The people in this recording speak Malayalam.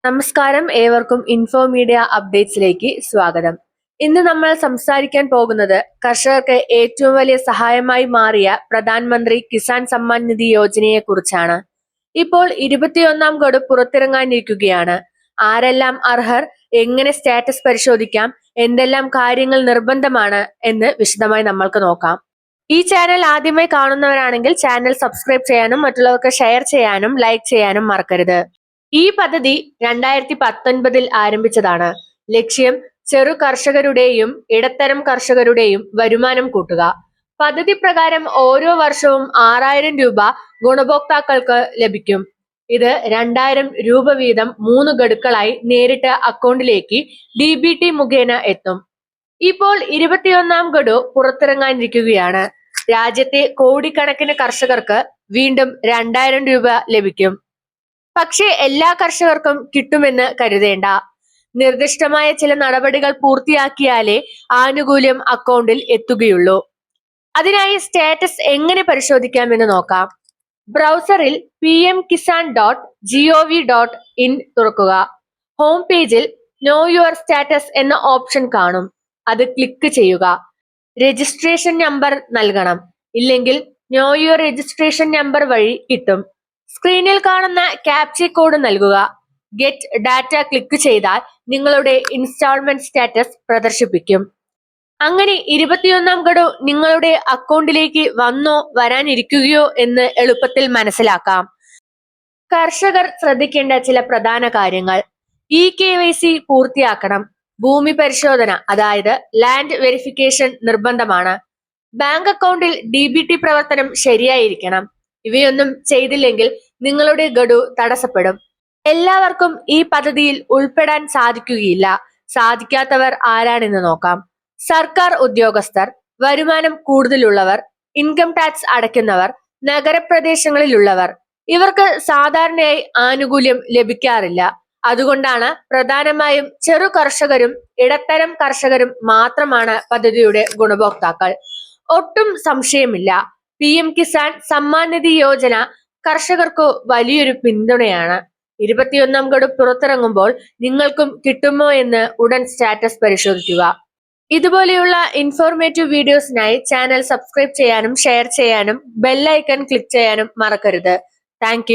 നമസ്കാരം, ഏവർക്കും ഇൻഫോ മീഡിയ അപ്ഡേറ്റ്സിലേക്ക് സ്വാഗതം. ഇന്ന് നമ്മൾ സംസാരിക്കാൻ പോകുന്നത് കർഷകർക്ക് ഏറ്റവും വലിയ സഹായമായി മാറിയ പ്രധാനമന്ത്രി കിസാൻ സമ്മാൻ നിധി യോജനയെ കുറിച്ചാണ്. ഇപ്പോൾ 21ാം ഗഡു പുറത്തിറങ്ങാനിരിക്കുകയാണ്. ആരെല്ലാം അർഹർ, എങ്ങനെ സ്റ്റാറ്റസ് പരിശോധിക്കാം, എന്തെല്ലാം കാര്യങ്ങൾ നിർബന്ധമാണ് എന്ന് വിശദമായി നമ്മൾക്ക് നോക്കാം. ഈ ചാനൽ ആദ്യമായി കാണുന്നവരാണെങ്കിൽ ചാനൽ സബ്സ്ക്രൈബ് ചെയ്യാനും മറ്റുള്ളവർക്ക് ഷെയർ ചെയ്യാനും ലൈക്ക് ചെയ്യാനും മറക്കരുത്. ഈ പദ്ധതി 2019 ആരംഭിച്ചതാണ്. ലക്ഷ്യം ചെറു കർഷകരുടെയും ഇടത്തരം കർഷകരുടെയും വരുമാനം കൂട്ടുക. പദ്ധതി പ്രകാരം ഓരോ വർഷവും 6000 രൂപ ഗുണഭോക്താക്കൾക്ക് ലഭിക്കും. ഇത് 2000 രൂപ വീതം 3 ഗഡുക്കളായി നേരിട്ട് അക്കൗണ്ടിലേക്ക് DBT മുഖേന എത്തും. ഇപ്പോൾ 21ാം ഗഡു പുറത്തിറങ്ങാനിരിക്കുകയാണ്. രാജ്യത്തെ കോടിക്കണക്കിന് കർഷകർക്ക് വീണ്ടും 2000 രൂപ ലഭിക്കും. പക്ഷേ എല്ലാ കർഷകർക്കും കിട്ടുമെന്ന് കരുതേണ്ട. നിർദ്ദിഷ്ടമായ ചില നടപടികൾ പൂർത്തിയാക്കിയാലേ ആനുകൂല്യം അക്കൗണ്ടിൽ എത്തുകയുള്ളൂ. അതിനായി സ്റ്റാറ്റസ് എങ്ങനെ പരിശോധിക്കാമെന്ന് നോക്കാം. ബ്രൗസറിൽ pmkisan.gov.in തുറക്കുക. ഹോം പേജിൽ നോ യുവർ സ്റ്റാറ്റസ് എന്ന ഓപ്ഷൻ കാണും. അത് ക്ലിക്ക് ചെയ്യുക. രജിസ്ട്രേഷൻ നമ്പർ നൽകണം. ഇല്ലെങ്കിൽ നോ യുവർ രജിസ്ട്രേഷൻ നമ്പർ വഴി കിട്ടും. സ്ക്രീനിൽ കാണുന്ന ക്യാപ്ച കോഡ് നൽകുക. ഗെറ്റ് ഡാറ്റ ക്ലിക്ക് ചെയ്താൽ നിങ്ങളുടെ ഇൻസ്റ്റാൾമെന്റ് സ്റ്റാറ്റസ് പ്രദർശിപ്പിക്കും. അങ്ങനെ 21ാം ഗഡു നിങ്ങളുടെ അക്കൗണ്ടിലേക്ക് വന്നോ വരാനിരിക്കുകയോ എന്ന് എളുപ്പത്തിൽ മനസ്സിലാക്കാം. കർഷകർ ശ്രദ്ധിക്കേണ്ട ചില പ്രധാന കാര്യങ്ങൾ: KYC പൂർത്തിയാക്കണം. ഭൂമി പരിശോധന അതായത് ലാൻഡ് വെരിഫിക്കേഷൻ നിർബന്ധമാണ്. ബാങ്ക് അക്കൗണ്ടിൽ DBT പ്രവർത്തനം ശരിയായിരിക്കണം. ഇവയൊന്നും ചെയ്തില്ലെങ്കിൽ നിങ്ങളുടെ ഗഡു തടസ്സപ്പെടും. എല്ലാവർക്കും ഈ പദ്ധതിയിൽ ഉൾപ്പെടാൻ സാധിക്കുകയില്ല. സാധിക്കാത്തവർ ആരാണെന്ന് നോക്കാം. സർക്കാർ ഉദ്യോഗസ്ഥർ, വരുമാനം കൂടുതലുള്ളവർ, ഇൻകം ടാക്സ് അടയ്ക്കുന്നവർ, നഗരപ്രദേശങ്ങളിലുള്ളവർ. ഇവർക്ക് സാധാരണയായി ആനുകൂല്യം ലഭിക്കാറില്ല. അതുകൊണ്ടാണ് പ്രധാനമായും ചെറു കർഷകരും ഇടത്തരം കർഷകരും മാത്രമാണ് പദ്ധതിയുടെ ഗുണഭോക്താക്കൾ. ഒട്ടും സംശയമില്ല, PM കിസാൻ സമ്മാൻ നിധി യോജന കർഷകർക്ക് വലിയൊരു പിന്തുണയാണ്. 21ാം ഗഡു പുറത്തിറങ്ങുമ്പോൾ നിങ്ങൾക്കും കിട്ടുമോ എന്ന് ഉടൻ സ്റ്റാറ്റസ് പരിശോധിക്കുക. ഇതുപോലെയുള്ള ഇൻഫോർമേറ്റീവ് വീഡിയോസിനായി ചാനൽ സബ്സ്ക്രൈബ് ചെയ്യാനും ഷെയർ ചെയ്യാനും ബെൽ ഐക്കൺ ക്ലിക്ക് ചെയ്യാനും മറക്കരുത്. താങ്ക്